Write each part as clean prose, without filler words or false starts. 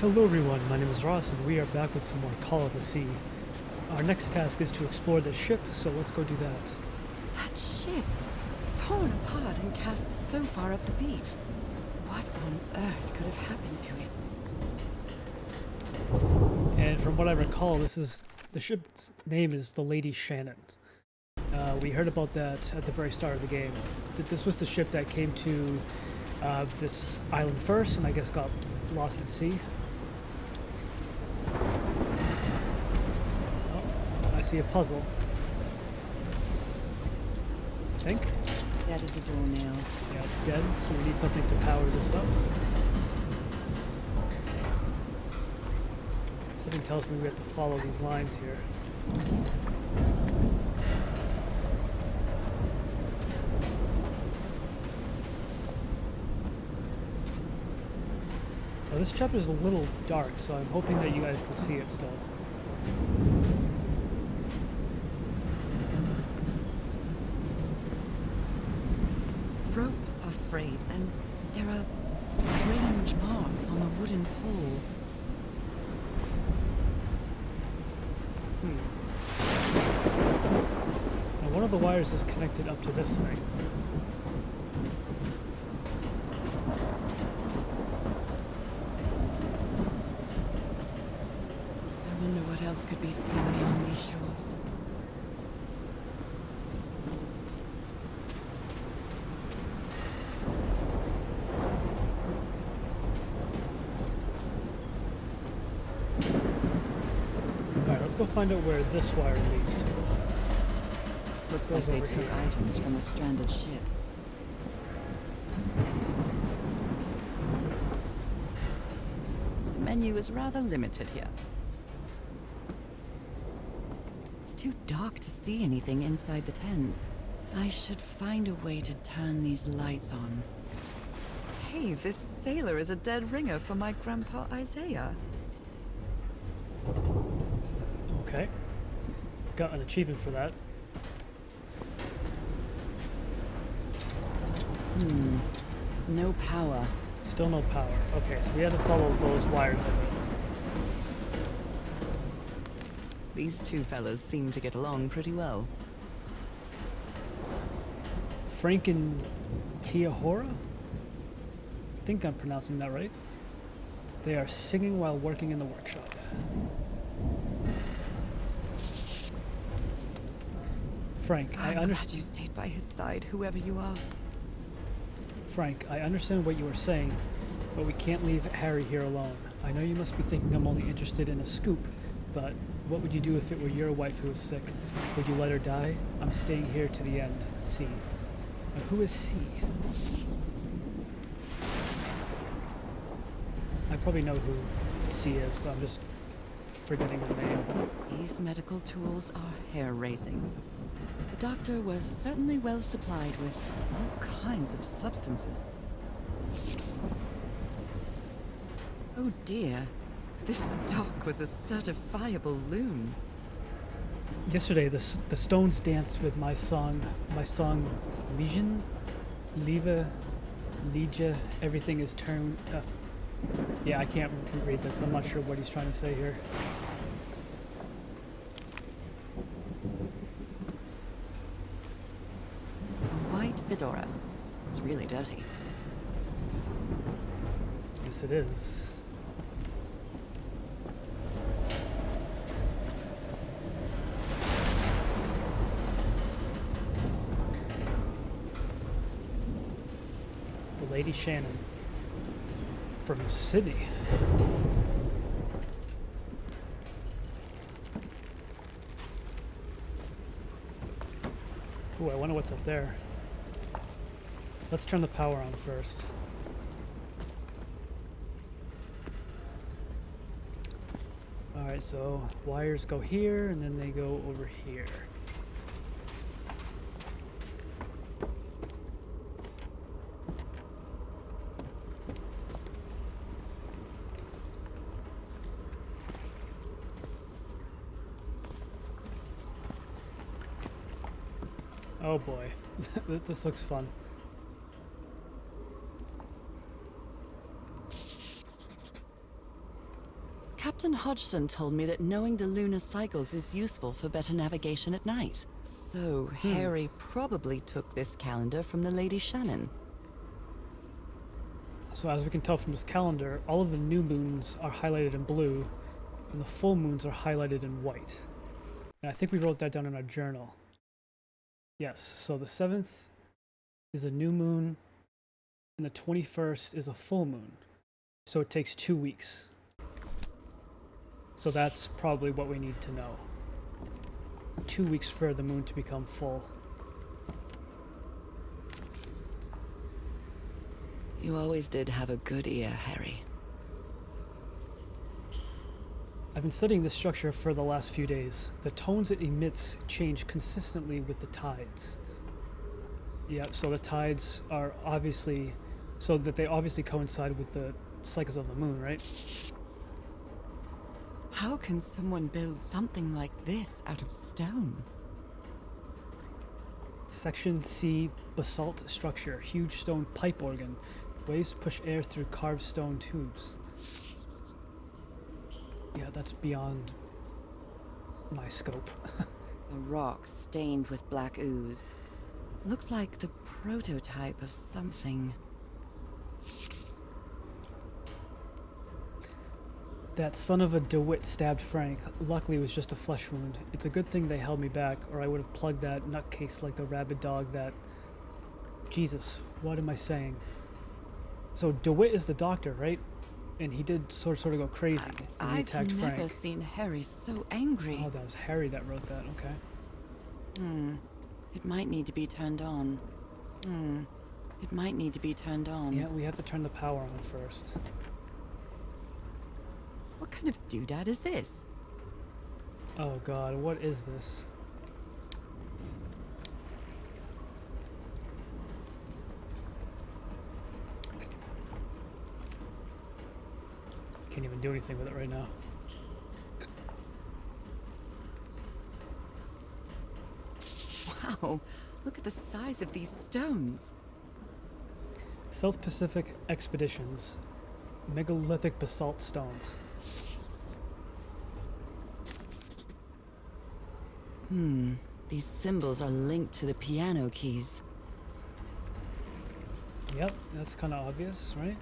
Hello everyone, my name is Ross and we are back with some more Call of the Sea. Our next task is to explore the ship, so let's go do that. That ship! Torn apart and cast so far up the beach. What on earth could have happened to it? And from what I recall, the ship's name is the Lady Shannon. We heard about that at the very start of the game. This was the ship that came to this island first and I guess got lost at sea. Oh, I see a puzzle. I think. Dead as a doornail. Yeah, it's dead, so we need something to power this up. Something tells me we have to follow these lines here. Now, this chapter is a little dark, so I'm hoping that you guys can see it still. Ropes are frayed, and there are strange marks on the wooden pole. Now, one of the wires is connected up to this thing. I wonder what else could be seen beyond these shores. Let's go find out where this wire leads to. Looks like they took items from the stranded ship. The menu is rather limited here. It's too dark to see anything inside the tents. I should find a way to turn these lights on. Hey, this sailor is a dead ringer for my grandpa Isaiah. Okay. Got an achievement for that. No power. Still no power. Okay, so we have to follow those wires, I think. These two fellows seem to get along pretty well. Frank and Tiahora? I think I'm pronouncing that right. They are singing while working in the workshop. Frank, I'm glad you stayed by his side, whoever you are. Frank, I understand what you are saying, but we can't leave Harry here alone. I know you must be thinking I'm only interested in a scoop, but what would you do if it were your wife who was sick? Would you let her die? I'm staying here to the end. C. Now, who is C? I probably know who C is, but I'm just forgetting the name. These medical tools are hair-raising. The doctor was certainly well supplied with all kinds of substances. Oh dear, this doc was a certifiable loon. Yesterday, the Stones danced with my song Mijin, Liva, Lija, everything is turned. Yeah, I can't read this. I'm not sure what he's trying to say here. Fedora. It's really dirty. Yes, it is. The Lady Shannon from Sydney. Ooh, I wonder what's up there. Let's turn the power on first. Alright, so wires go here and then they go over here. Oh boy, this looks fun. Captain Hodgson told me that knowing the lunar cycles is useful for better navigation at night. So Harry probably took this calendar from the Lady Shannon. So as we can tell from his calendar, all of the new moons are highlighted in blue, and the full moons are highlighted in white. And I think we wrote that down in our journal. Yes, so the 7th is a new moon, and the 21st is a full moon. So it takes 2 weeks. So that's probably what we need to know. 2 weeks for the moon to become full. You always did have a good ear, Harry. I've been studying this structure for the last few days. The tones it emits change consistently with the tides. Yep, so the tides are obviously, so that they obviously coincide with the cycles of the moon, right? How can someone build something like this out of stone? Section C, basalt structure, huge stone pipe organ. Ways to push air through carved stone tubes. Yeah, that's beyond my scope. A rock stained with black ooze. Looks like the prototype of something. That son of a DeWitt stabbed Frank. Luckily, it was just a flesh wound. It's a good thing they held me back, or I would have plugged that nutcase like the rabid dog that... Jesus, what am I saying? So DeWitt is the doctor, right? And he did sort of go crazy when he attacked Frank. I've never seen Harry so angry. Oh, that was Harry that wrote that, okay. It might need to be turned on. It might need to be turned on. Yeah, we have to turn the power on first. What kind of doodad is this? Oh god, what is this? Can't even do anything with it right now. Wow, look at the size of these stones. South Pacific Expeditions. Megalithic basalt stones. These symbols are linked to the piano keys. Yep, that's kind of obvious, right?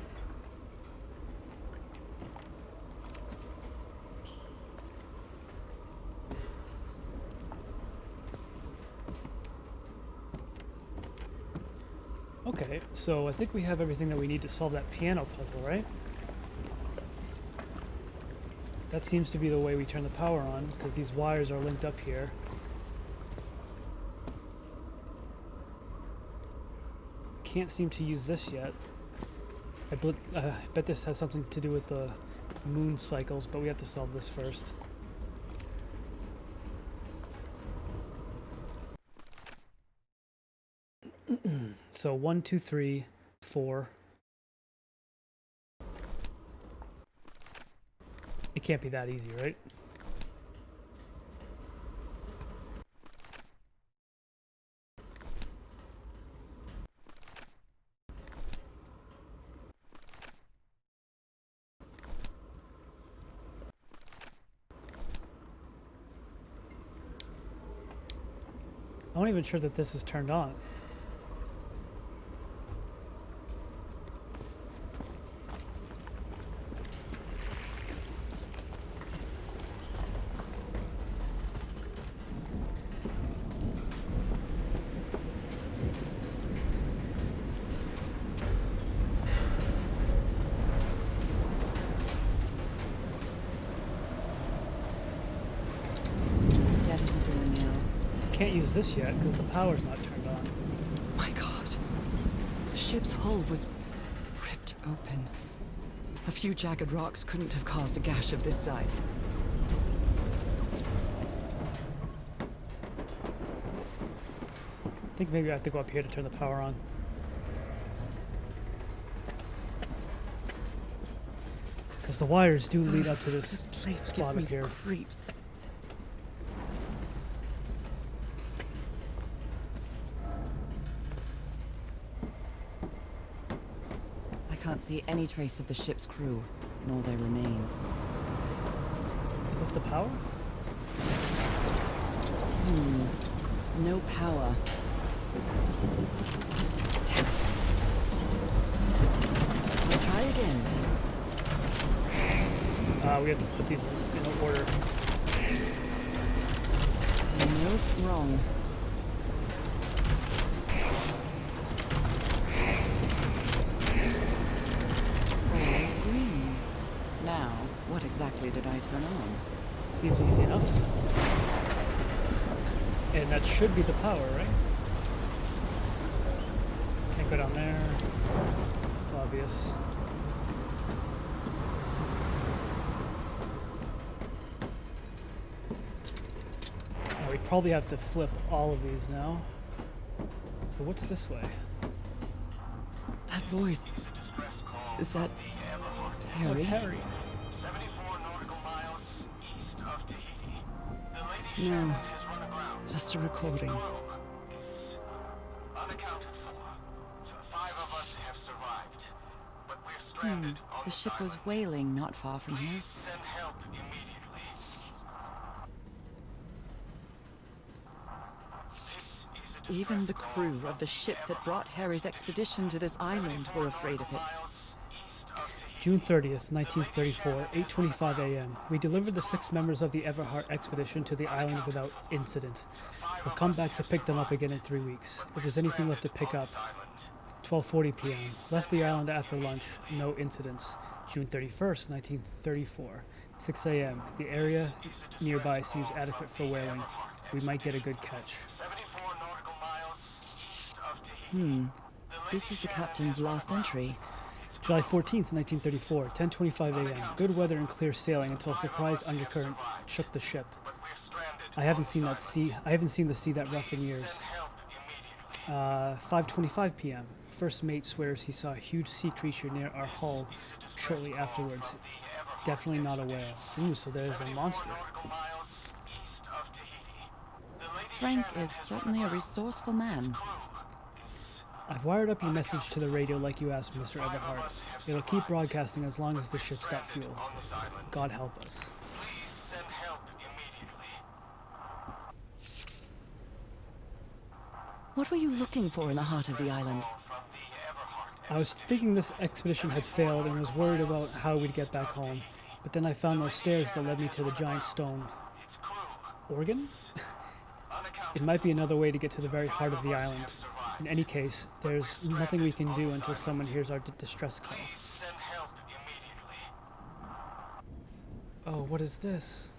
Okay, so I think we have everything that we need to solve that piano puzzle, right? That seems to be the way we turn the power on, because these wires are linked up here. Can't seem to use this yet. I bet this has something to do with the moon cycles, but we have to solve this first. So 1, 2, 3, 4. It can't be that easy, right? I'm not even sure that this is turned on. That isn't doing now. Can't use this yet because the power's not turned on. My God. The ship's hull was ripped open. A few jagged rocks couldn't have caused a gash of this size. I think maybe I have to go up here to turn the power on. Because the wires do lead up to this Place spot gives me up here. creeps. I can't see any trace of the ship's crew, nor their remains. Is this the power? No power. Damn it. I'll try again. We have to put these in order. Nope, wrong. All green. Now, what exactly did I turn on? Seems easy enough. And that should be the power, right? Can't go down there. It's obvious. Now we probably have to flip all of these now. But what's this way? That voice. Is that Harry? Oh, it's Harry. No, just a recording. The ship was whaling not far from here. Even the crew of the ship that brought Harry's expedition to this island were afraid of it. June 30th, 1934, 8:25 a.m. We delivered the 6 members of the Everhart expedition to the island without incident. We'll come back to pick them up again in 3 weeks. If there's anything left to pick up, 12:40 p.m. Left the island after lunch, no incidents. June 31st, 1934, 6 a.m. The area nearby seems adequate for whaling. We might get a good catch. This is the captain's last entry. July 14th, 1934, 10:25 a.m. Good weather and clear sailing until a surprise undercurrent shook the ship. I haven't seen the sea that rough in years. 5:25 p.m. First mate swears he saw a huge sea creature near our hull shortly afterwards. Definitely not a whale. Ooh, so there's a monster. Frank is certainly a resourceful man. I've wired up your message to the radio like you asked, Mr. Everhart. It'll keep broadcasting as long as the ship's got fuel. God help us. What were you looking for in the heart of the island? I was thinking this expedition had failed and was worried about how we'd get back home. But then I found those stairs that led me to the giant stone. Organ? It might be another way to get to the very heart of the island. In any case, there's nothing we can do until someone hears our distress call. Oh, what is this?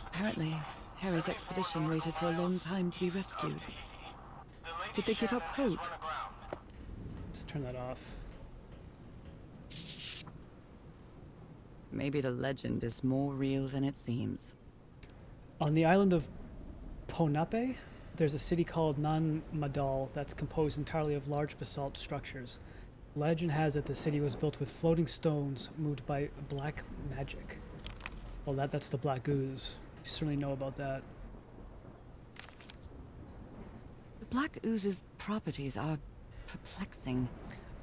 Apparently, Harry's expedition waited for a long time to be rescued. Did they give up hope? Let's turn that off. Maybe the legend is more real than it seems. On the island of Ponape, there's a city called Nan Madal that's composed entirely of large basalt structures. Legend has it the city was built with floating stones moved by black magic. Well, that's the black ooze. You certainly know about that. The black ooze's properties are perplexing.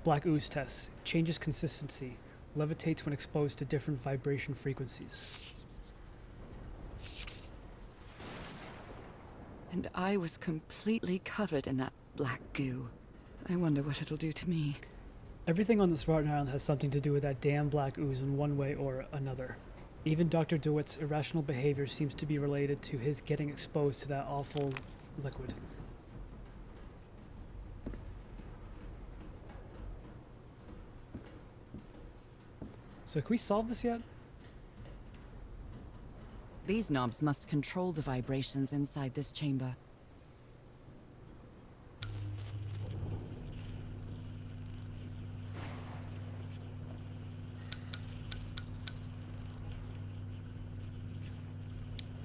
Black ooze tests. Changes consistency. Levitates when exposed to different vibration frequencies. And I was completely covered in that black goo. I wonder what it'll do to me. Everything on this rotten island has something to do with that damn black ooze in one way or another. Even Dr. DeWitt's irrational behavior seems to be related to his getting exposed to that awful liquid. So can we solve this yet? These knobs must control the vibrations inside this chamber.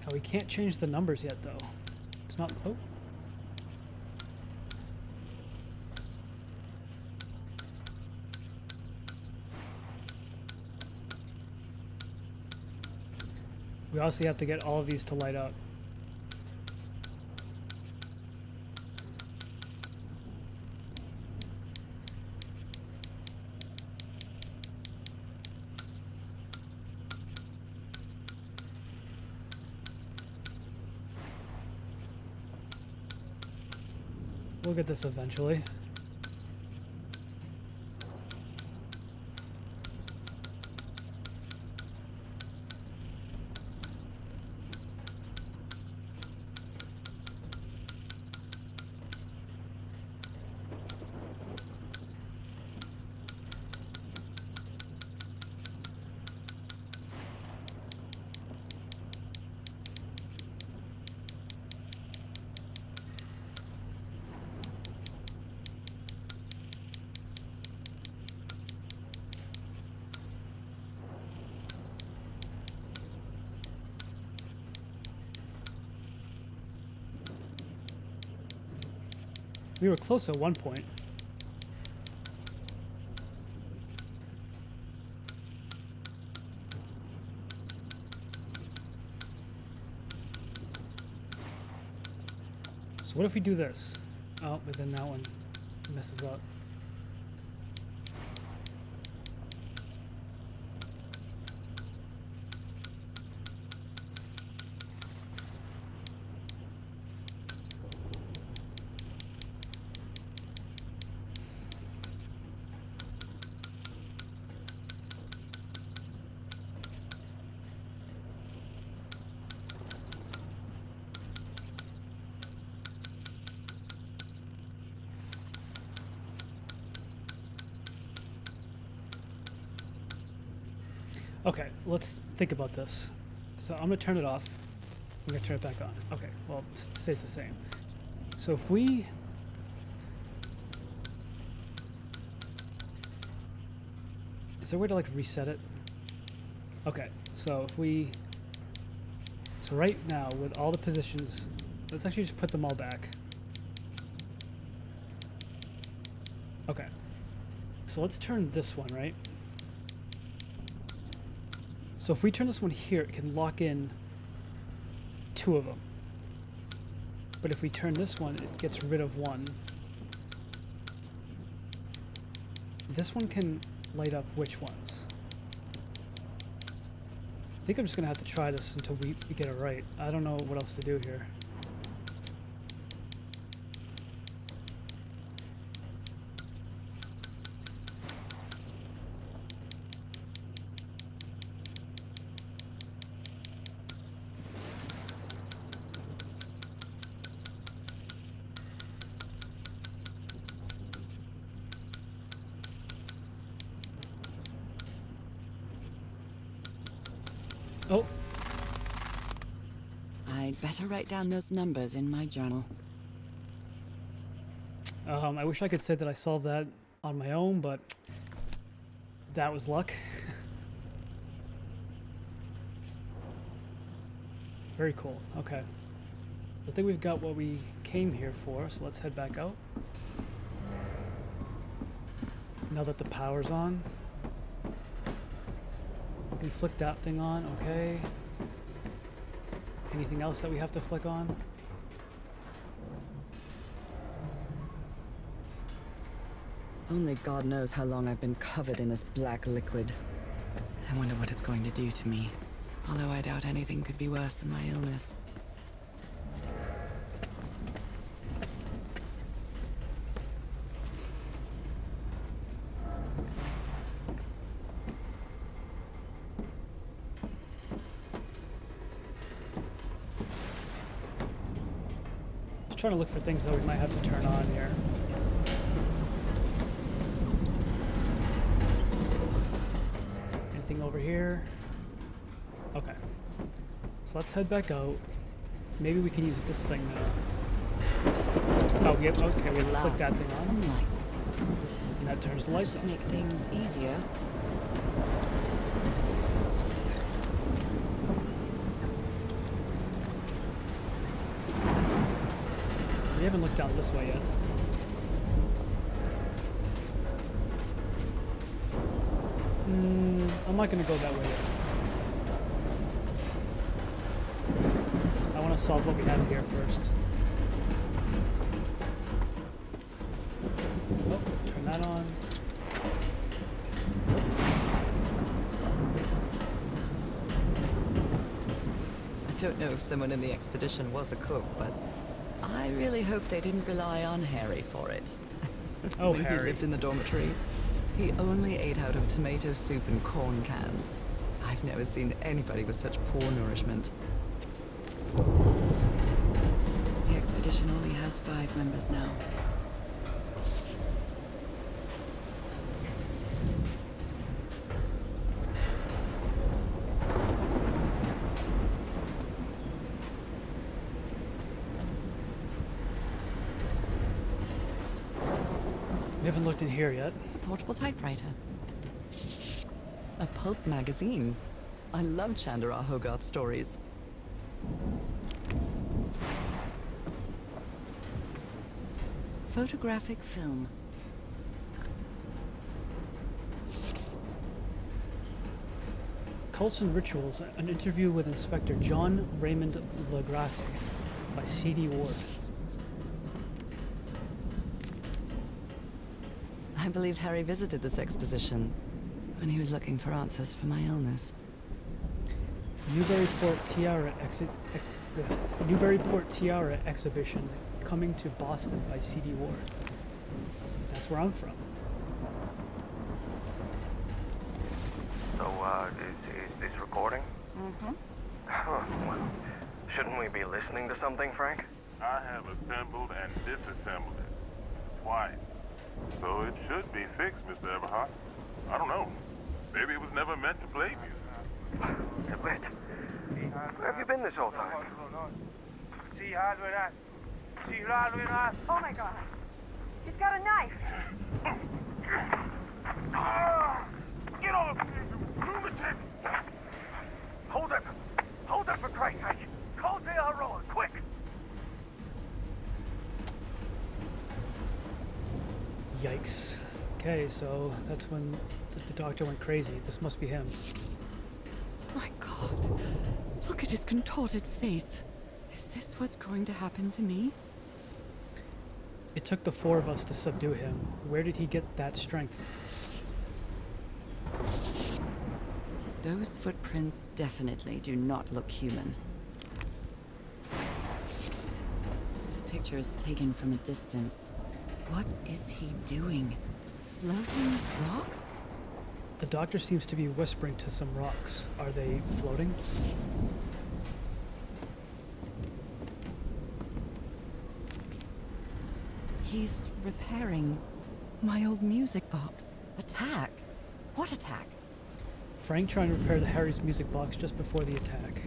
Oh, we can't change the numbers yet, though. It's not... Oh. We also have to get all of these to light up. We'll get this eventually. We were close at one point. So what if we do this? Oh, but then that one messes up. Okay, let's think about this. So I'm gonna turn it off. I'm gonna turn it back on. Okay, well, it stays the same. So if we... Is there a way to like reset it? Okay, so if we... So right now, with all the positions, let's actually just put them all back. Okay. So let's turn this one, right? So if we turn this one here, it can lock in 2 of them. But if we turn this one, it gets rid of 1. This one can light up which ones? I think I'm just going to have to try this until we get it right. I don't know what else to do here. Oh, I'd better write down those numbers in my journal. I wish I could say that I solved that on my own, but that was luck. Very cool. Okay. I think we've got what we came here for, so let's head back out. Now that the power's on. We flick that thing on, okay. Anything else that we have to flick on? Only God knows how long I've been covered in this black liquid. I wonder what it's going to do to me. Although I doubt anything could be worse than my illness. Trying to look for things that we might have to turn on here. Anything over here? Okay. So let's head back out. Maybe we can use this thing now. Oh, yep, okay, we have to flick that thing on. Some light. And that turns the That lights should on. make things easier. We haven't looked down this way yet. I'm not going to go that way yet. I want to solve what we have here first. Oh, turn that on. I don't know if someone in the expedition was a cook, but I really hope they didn't rely on Harry for it. Oh, When Harry. he lived in the dormitory, he only ate out of tomato soup and corn cans. I've never seen anybody with such poor nourishment. The expedition only has 5 members now. We haven't looked in here yet. Portable typewriter. A pulp magazine. I love Chandra Hogarth stories. Photographic film. Cults and Rituals, an interview with Inspector John Raymond Legrasse by C.D. Ward. I believe Harry visited this exposition when he was looking for answers for my illness. Newburyport Tiara exhibition coming to Boston by C.D. Ward. That's where I'm from. So, is this recording? Mm-hmm. Well, shouldn't we be listening to something, Frank? I have assembled and disassembled it. Twice. So it should be fixed, Mr. Everhart. I don't know. Maybe it was never meant to play music. Wait. Where have you been this whole time? Oh my god. He's got a knife. Get off me, you lunatic! Hold it! Hold it for Christ's sake! Call J.R. Rowan, quick! Yikes. Okay, so that's when the doctor went crazy. This must be him. My God. Look at his contorted face. Is this what's going to happen to me? It took the 4 of us to subdue him. Where did he get that strength? Those footprints definitely do not look human. This picture is taken from a distance. What is he doing? Floating rocks? The doctor seems to be whispering to some rocks. Are they floating? He's repairing my old music box. Attack? What attack? Frank trying to repair the Harry's music box just before the attack.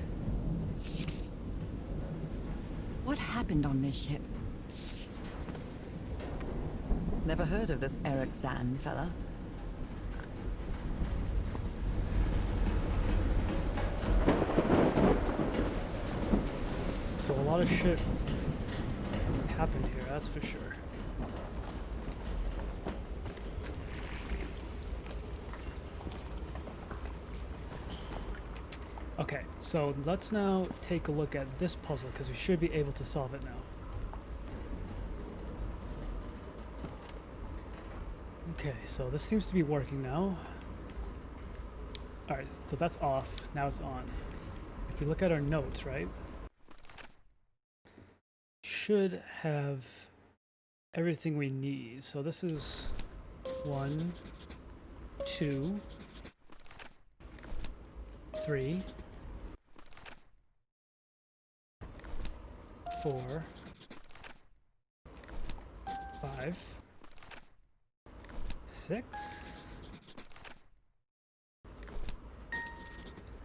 What happened on this ship? Never heard of this Eric Zahn fella. So a lot of shit happened here, that's for sure. Okay, so let's now take a look at this puzzle because we should be able to solve it now. Okay, so this seems to be working now. Alright, so that's off. Now it's on. If we look at our notes, right? Should have everything we need. So this is 1, 2, 3, 4, 5, 6.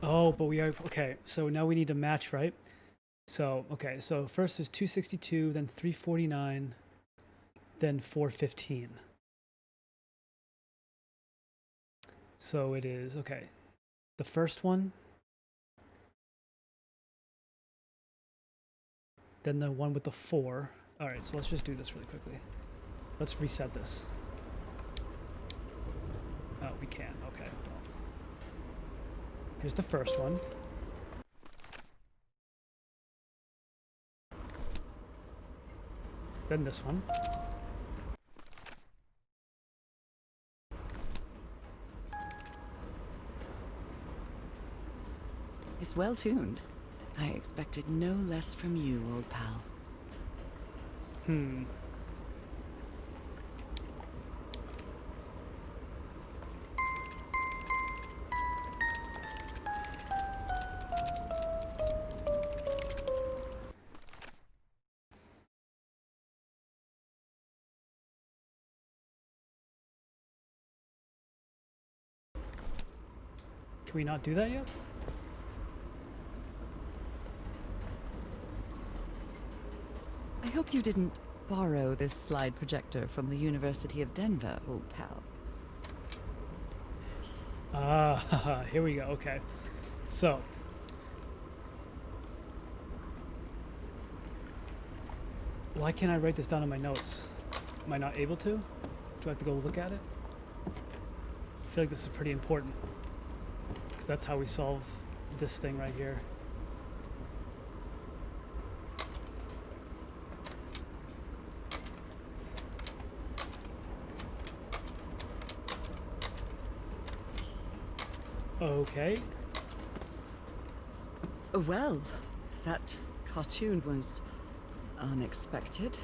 Oh, but we are okay. So now we need to match, right? So okay. So first is 262, then 349, then 415. So it is okay. The first one, then the one with the 4. All right. So let's just do this really quickly. Let's reset this. Oh, we can. Okay. Here's the first one. Then this one. It's well tuned. I expected no less from you, old pal. Hmm. Can we not do that yet? I hope you didn't borrow this slide projector from the University of Denver, old pal. Ah, here we go. Okay. So, why can't I write this down in my notes? Am I not able to? Do I have to go look at it? I feel like this is pretty important. Because that's how we solve this thing right here. Okay. Well, that cartoon was unexpected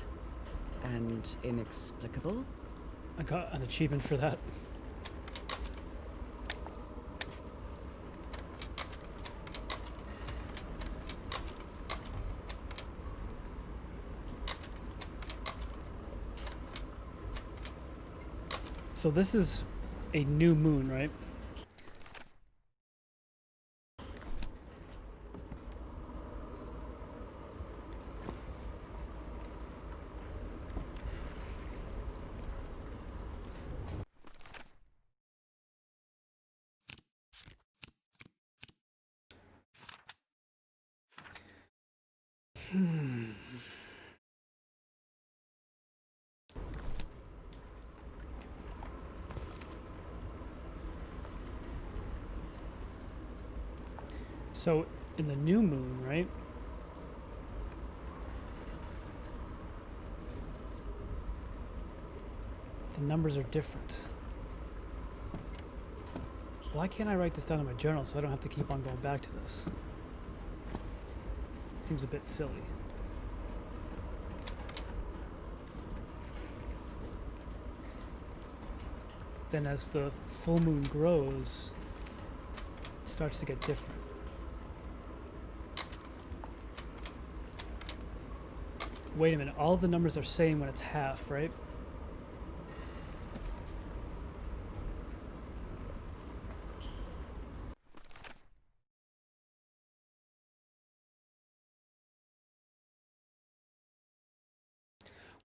and inexplicable. I got an achievement for that. So this is a new moon, right? So in the new moon, right? The numbers are different. Why can't I write this down in my journal so I don't have to keep on going back to this? Seems a bit silly. Then as the full moon grows, it starts to get different. Wait a minute, all of the numbers are same when it's half, right?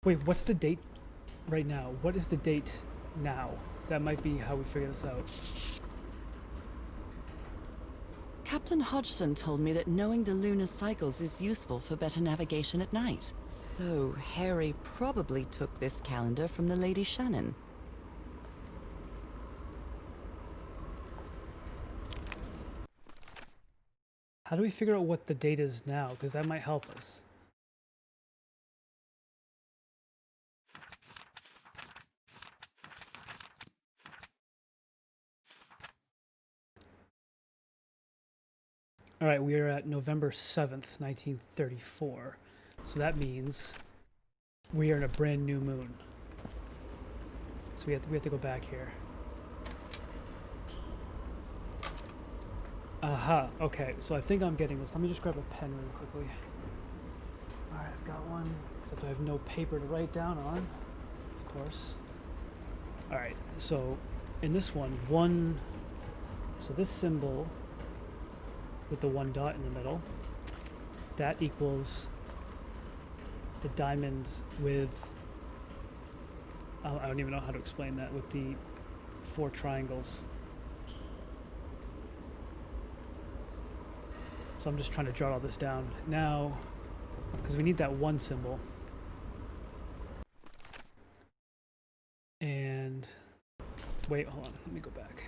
Wait, what's the date right now? What is the date now? That might be how we figure this out. Captain Hodgson told me that knowing the lunar cycles is useful for better navigation at night. So Harry probably took this calendar from the Lady Shannon. How do we figure out what the date is now? Because that might help us. All right, we are at November 7th, 1934. So that means we are in a brand new moon. So we have to go back here. Aha, okay, so I think I'm getting this. Let me just grab a pen really quickly. All right, I've got one, except I have no paper to write down on, of course. All right, so in this one, so this symbol with the one dot in the middle, that equals the diamond with, I don't even know how to explain that, with the 4 triangles. So I'm just trying to jot all this down now, because we need that one symbol. And wait, hold on, let me go back.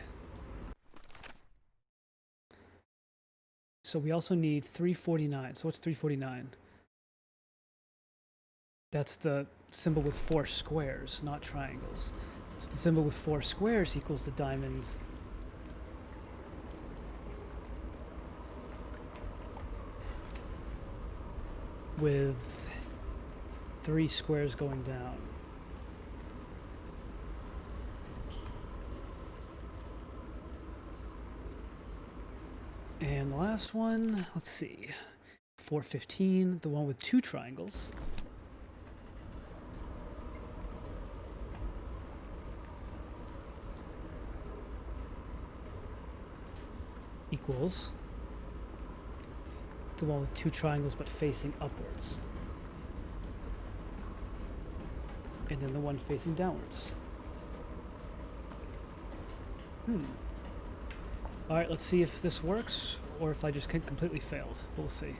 So we also need 349. So what's 349? That's the symbol with 4 squares, not triangles. So the symbol with 4 squares equals the diamond with 3 squares going down. And the last one, let's see, 415, the one with 2 triangles. Equals the one with 2 triangles but facing upwards. And then the one facing downwards. Alright, let's see if this works or if I just completely failed. We'll see.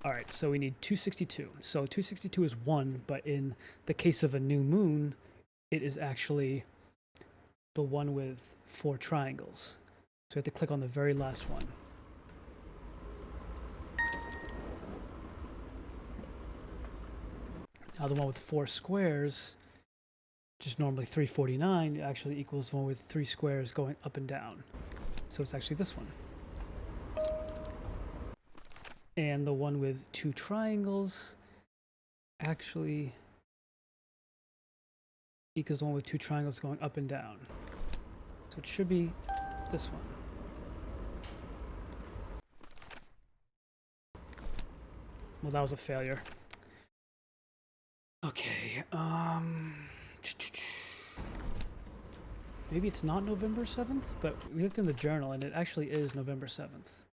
Alright, so we need 262. So 262 is 1, but in the case of a new moon, it is actually the one with 4 triangles. So we have to click on the very last one. Now the one with 4 squares, which is normally 349, actually equals the one with 3 squares going up and down. So it's actually this one. And the one with 2 triangles actually equals the one with 2 triangles going up and down. So it should be this one. Well, that was a failure. Okay, maybe it's not November 7th, but we looked in the journal and it actually is November 7th.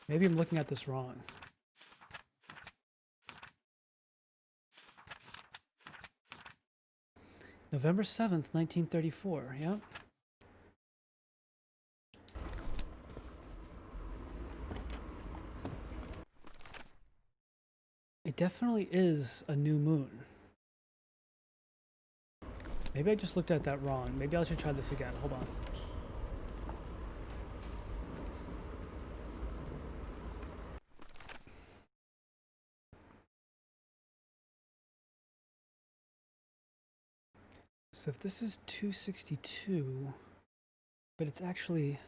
Maybe I'm looking at this wrong. November 7th, 1934, yep. It definitely is a new moon. Maybe I just looked at that wrong. Maybe I should try this again. Hold on. So if this is 262, but it's actually...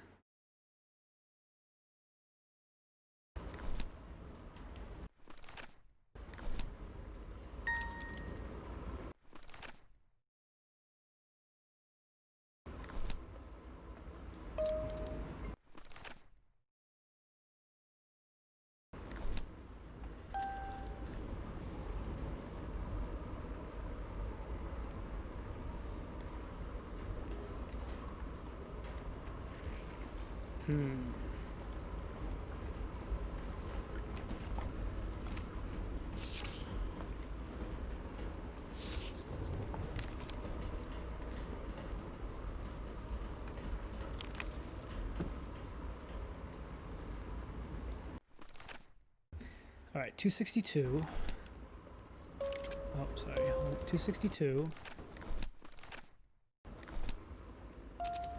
All right, 262. Oh, sorry. 262.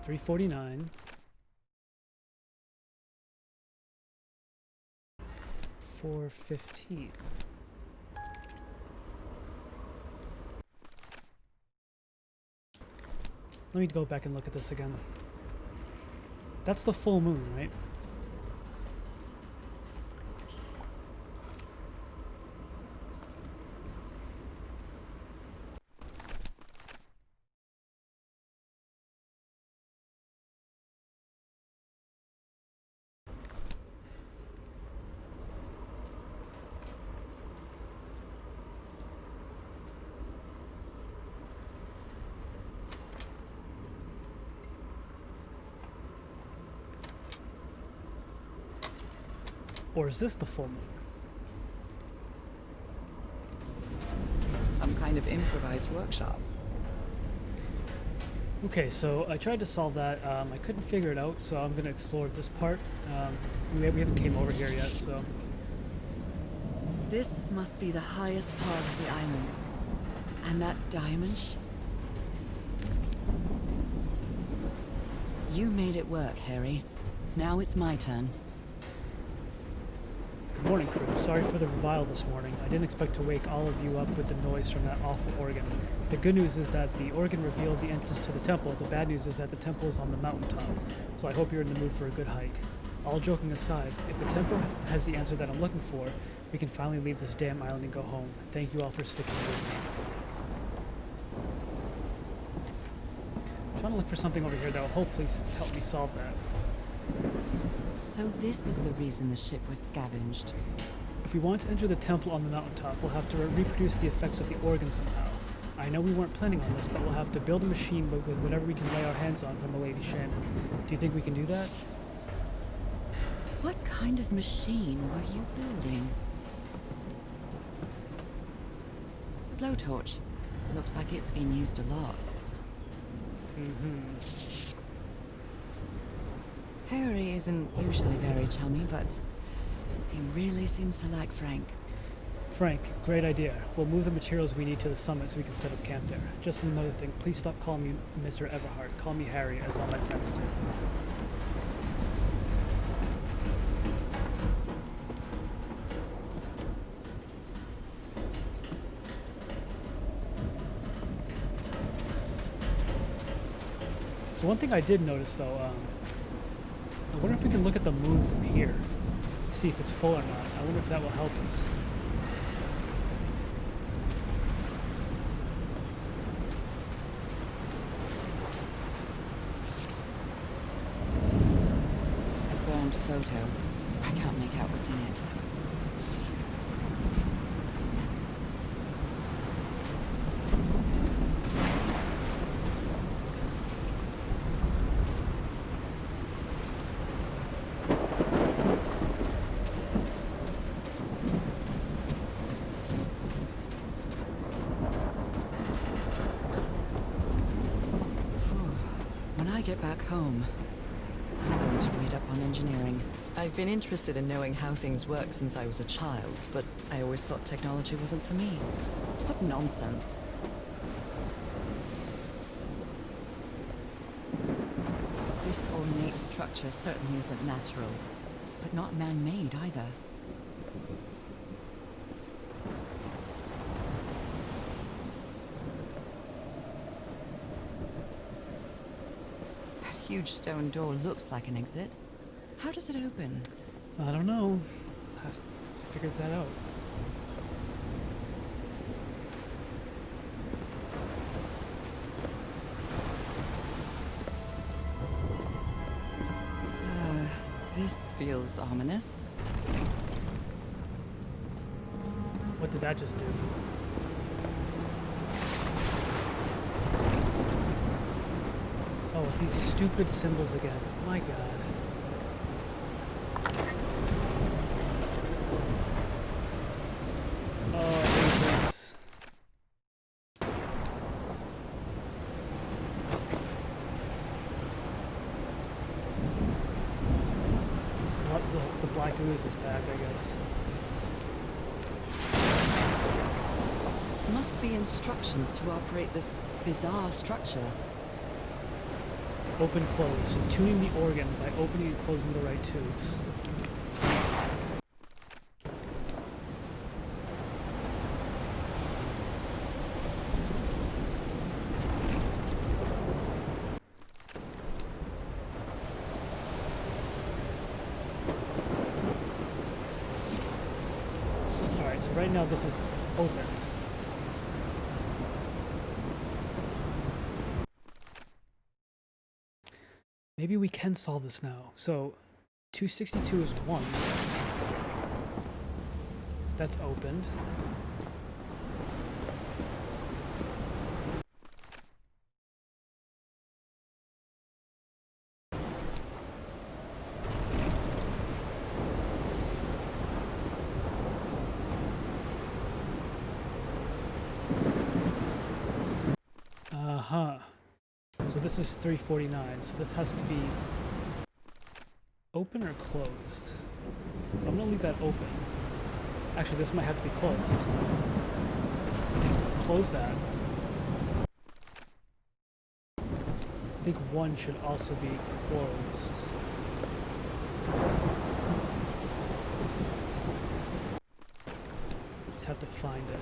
349. 415. Let me go back and look at this again. That's the full moon, right? Or is this the full moon? Some kind of improvised workshop. Okay, so I tried to solve that. I couldn't figure it out, so I'm going to explore this part. We haven't came over here yet, so... This must be the highest part of the island. And that diamond? You made it work, Harry. Now it's my turn. Good morning, crew. Sorry for the revile this morning. I didn't expect to wake all of you up with the noise from that awful organ. The good news is that the organ revealed the entrance to the temple. The bad news is that the temple is on the mountaintop, so I hope you're in the mood for a good hike. All joking aside, if the temple has the answer that I'm looking for, we can finally leave this damn island and go home. Thank you all for sticking with me. I'm trying to look for something over here that will hopefully help me solve that. So this is the reason the ship was scavenged. If we want to enter the temple on the mountaintop, we'll have to reproduce the effects of the organ somehow. I know we weren't planning on this, but we'll have to build a machine with whatever we can lay our hands on from Lady Shannon. Do you think we can do that? What kind of machine were you building? A blowtorch. Looks like it's been used a lot. Harry isn't usually very chummy, but he really seems to like Frank. Frank, great idea. We'll move the materials we need to the summit so we can set up camp there. Just another thing, please stop calling me Mr. Everhart. Call me Harry, as all my friends do. So one thing I did notice, though, I wonder if we can look at the moon from here, see if it's full or not. I wonder if that will help us. A burned photo. I can't make out what's in it. Get back home. I'm going to read up on engineering. I've been interested in knowing how things work since I was a child, but I always thought technology wasn't for me. What nonsense. This ornate structure certainly isn't natural, but not man-made either. Huge stone door looks like an exit. How does it open? I don't know. I have to figure that out. This feels ominous. What did that just do? Oh, these stupid symbols again. My god. Oh, I hate this. The black ooze is back, I guess. Must be instructions to operate this bizarre structure. Open, close. Tuning the organ by opening and closing the right tubes. Alright, so right now this is opened. Maybe we can solve this now. So, 262 is 1. That's opened. Uh-huh. So this is 349, so this has to be open or closed. So I'm going to leave that open. Actually, this might have to be closed. Close that. I think 1 should also be closed. have to find it.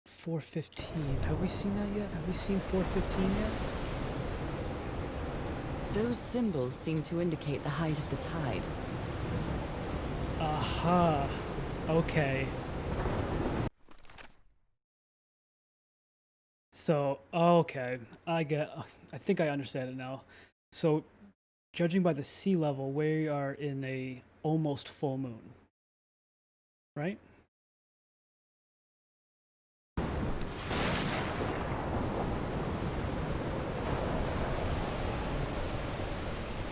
.415. Have we seen that yet? Have we seen 415 yet? Those symbols seem to indicate the height of the tide. Aha. Okay. So, okay. I think I understand it now. So, judging by the sea level, we are in a almost full moon. Right?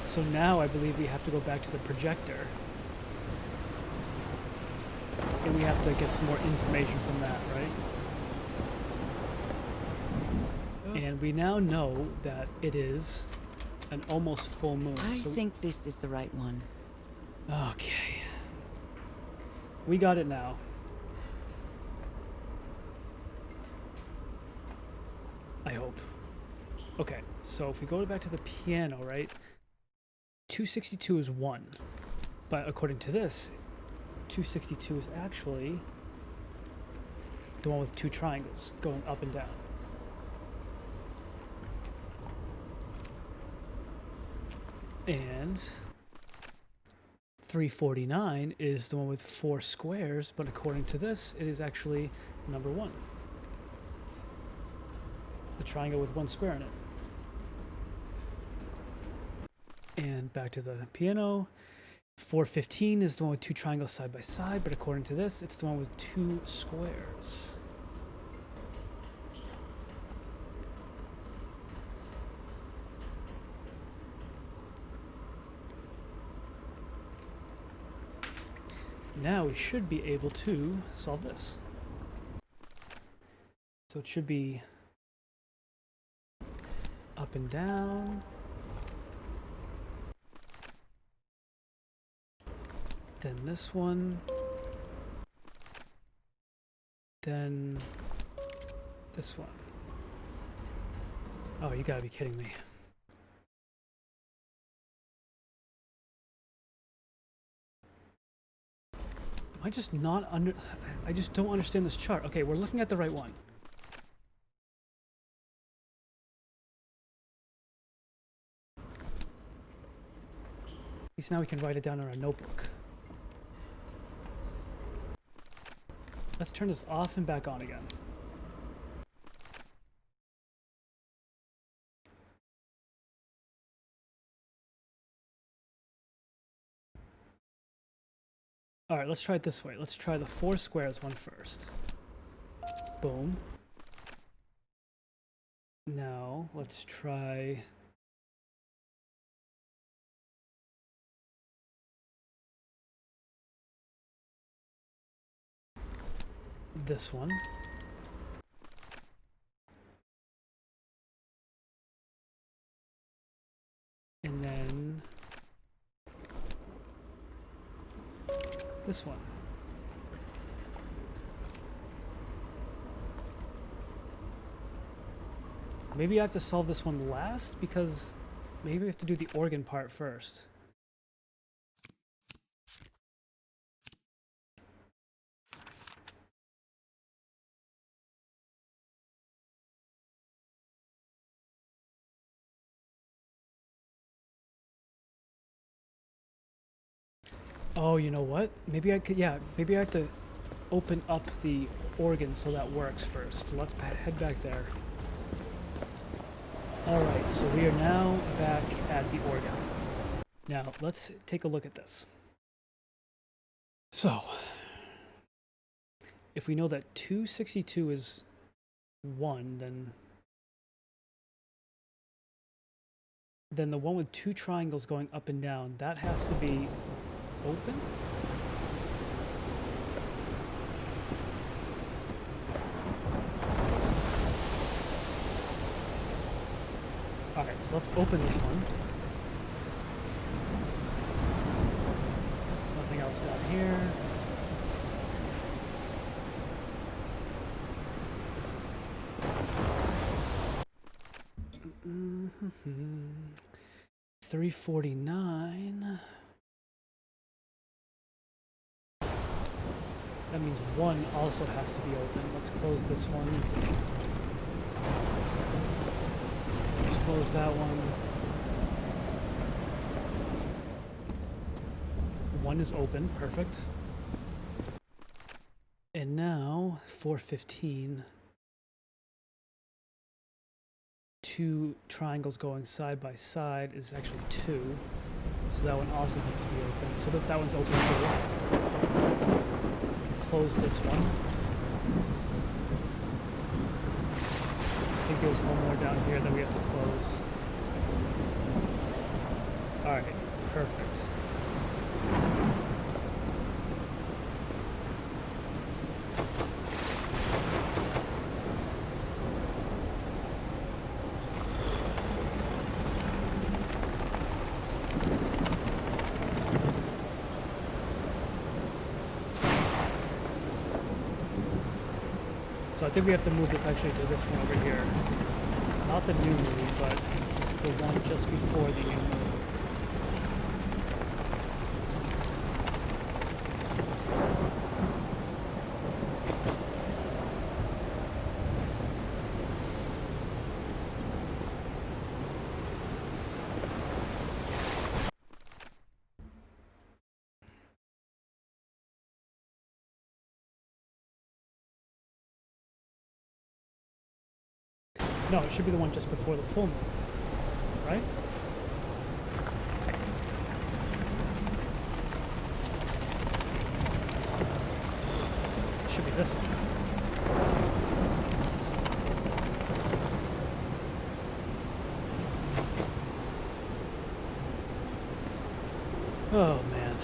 So now I believe we have to go back to the projector. And we have to get some more information from that, right? And we now know that it is an almost full moon. I think this is the right one. Okay. We got it now. I hope. Okay, so if we go back to the piano, right? 262 is 1. But according to this, 262 is actually the one with 2 triangles going up and down. And 349 is the one with 4 squares, but according to this, it is actually number 1. The triangle with 1 square in it. And back to the piano. 415 is the one with 2 triangles side by side, but according to this, it's the one with 2 squares. Now we should be able to solve this. So it should be up and down. Then this one. Then this one. Oh, you gotta be kidding me. Am I just not under... I just don't understand this chart. Okay, we're looking at the right one. At least now we can write it down in our notebook. Let's turn this off and back on again. Alright, let's try it this way. Let's try the 4 squares one first. Boom. Now, let's try... this one. And then this one. Maybe I have to solve this one last because maybe we have to do the organ part first. Oh, you know what? Maybe I could, yeah, maybe I have to open up the organ so that works first. Let's head back there. Alright, so we are now back at the organ. Now, let's take a look at this. So, if we know that 262 is 1, then the one with 2 triangles going up and down, that has to be open? Alright, so let's open this one. There's nothing else down here. 349. That means 1 also has to be open. Let's close this one. Let's close that one. 1 is open, perfect. And now 415. 2 triangles going side by side is actually 2. So that one also has to be open. So that one's open too. Close this one. I think there's one more down here that we have to close. Alright, perfect. So I think we have to move this actually to this one over here. Not the new move, but the one just before the new move. No, it should be the one just before the full moon, right? It should be this one. Oh, man.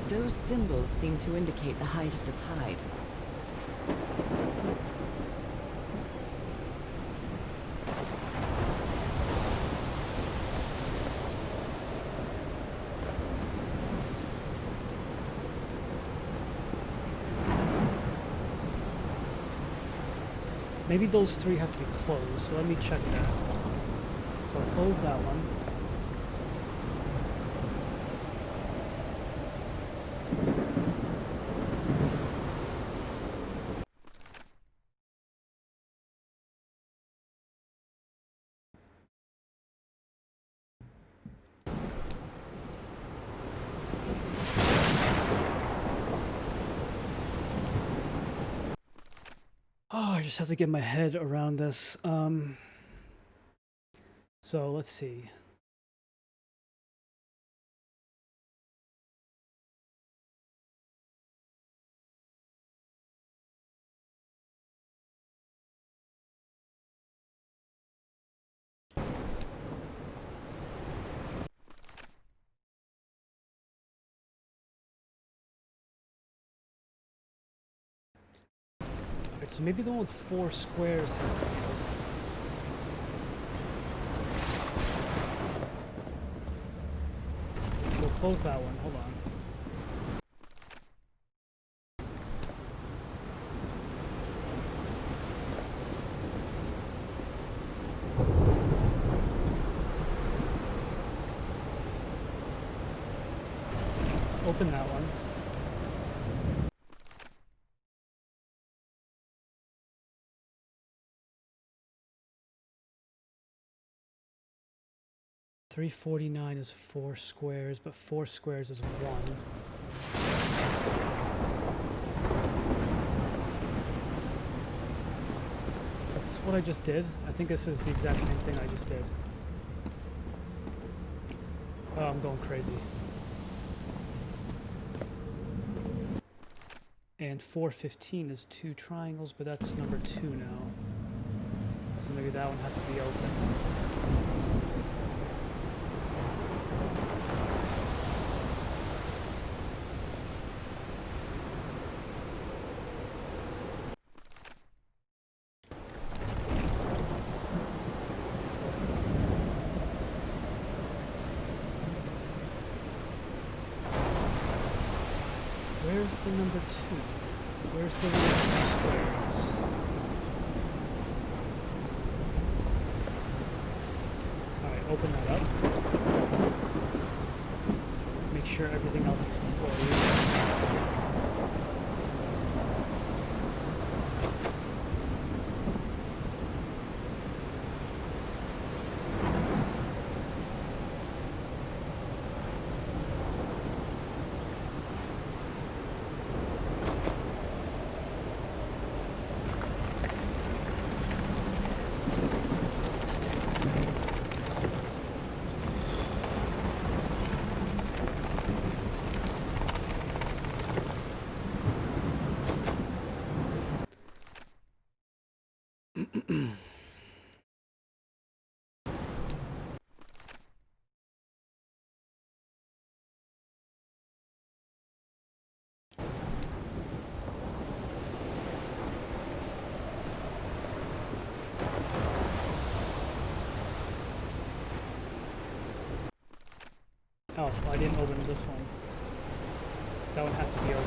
Those symbols seem to indicate the height of the tide. Maybe those 3 have to be closed, so let me check that. So I'll close that one. Oh, I just have to get my head around this. So let's see. Alright, so maybe the one with 4 squares has to be open. So we'll close that one. Hold on. Let's open that one. $349 is 4 squares, but 4 squares is 1. Let's this what I just did? I think this is the exact same thing I just did. Oh, I'm going crazy. And 415 is 2 triangles, but that's number 2 now. So maybe that one has to be open. Where's the number 2? Where's the one with 2 squares? Alright, open that up. Make sure everything else is closed. Oh, well, I didn't open this one. That one has to be open.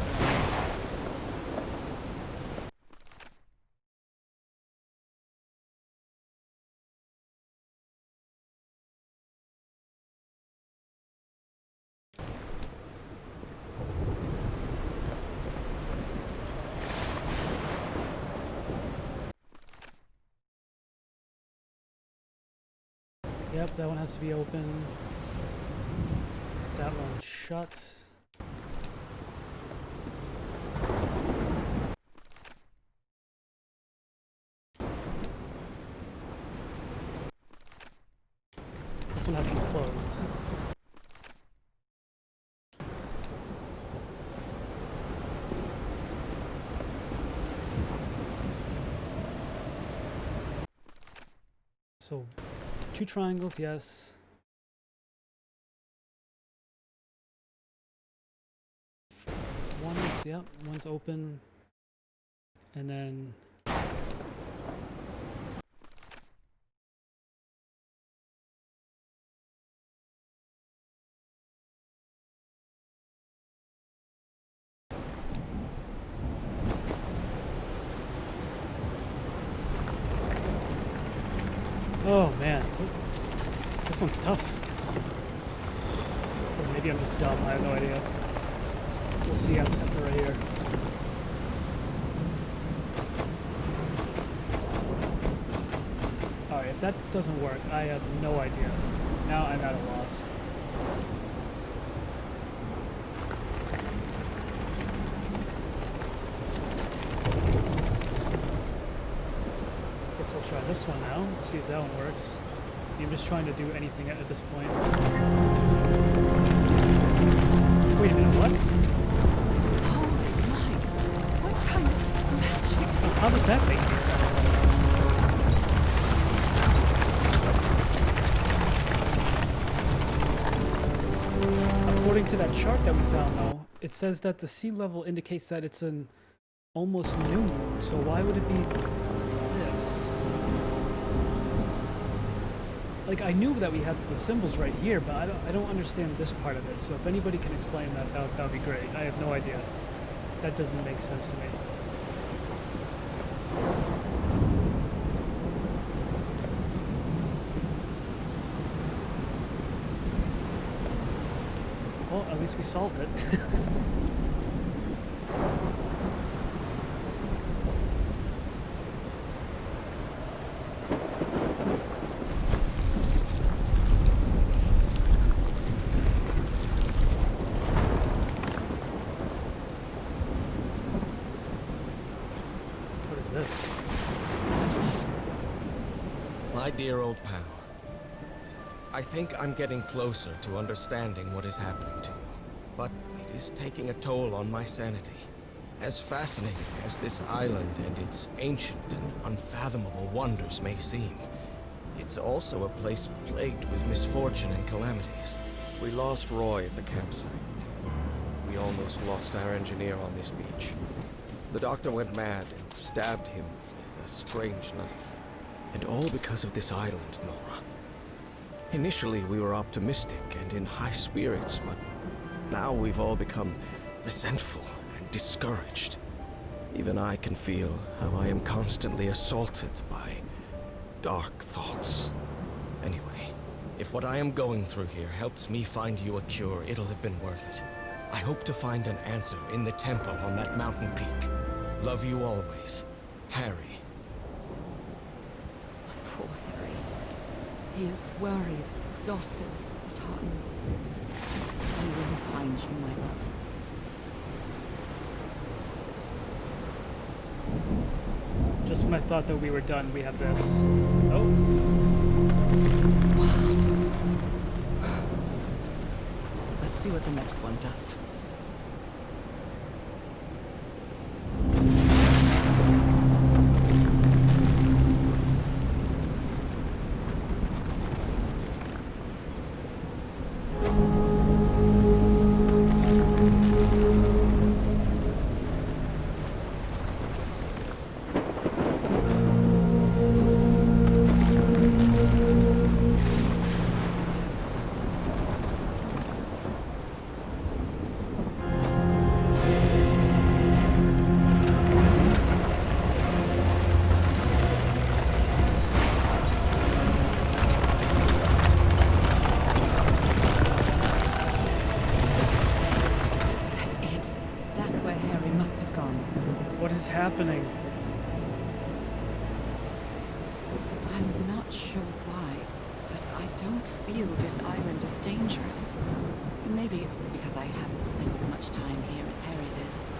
Yep, that one has to be open. That one's shut. This one has to be closed. So, 2 triangles, yes. One is, yep, one's open. And then oh man, this one's tough. Or maybe I'm just dumb, I have no idea. We'll see after right here. Alright, if that doesn't work, I have no idea. Now I'm at a loss. Guess we'll try this one now, see if that one works. I'm just trying to do anything at this point. Wait a minute, what? Holy Mike! What kind of magic? How does that make any sense? According to that chart that we found, though, it says that the sea level indicates that it's an almost new moon, so why would it be this? Like, I knew that we had the symbols right here, but I don't understand this part of it, so if anybody can explain that, that would be great. I have no idea. That doesn't make sense to me. Well, at least we solved it. What is this? My dear old pal, I think I'm getting closer to understanding what is happening to you, but it is taking a toll on my sanity. As fascinating as this island and its ancient and unfathomable wonders may seem, it's also a place plagued with misfortune and calamities. We lost Roy at the campsite. We almost lost our engineer on this beach. The doctor went mad and stabbed him with a strange knife. And all because of this island, Norah. Initially, we were optimistic and in high spirits, but now we've all become resentful and discouraged. Even I can feel how I am constantly assaulted by dark thoughts. Anyway, if what I am going through here helps me find you a cure, it'll have been worth it. I hope to find an answer in the temple on that mountain peak. Love you always, Harry. Poor Harry. He is worried, exhausted, disheartened. I will find you, my love. Just when I thought that we were done, we have this. Oh. Wow. Let's see what the next one does. What is happening? I'm not sure why, but I don't feel this island is dangerous. Maybe it's because I haven't spent as much time here as Harry did.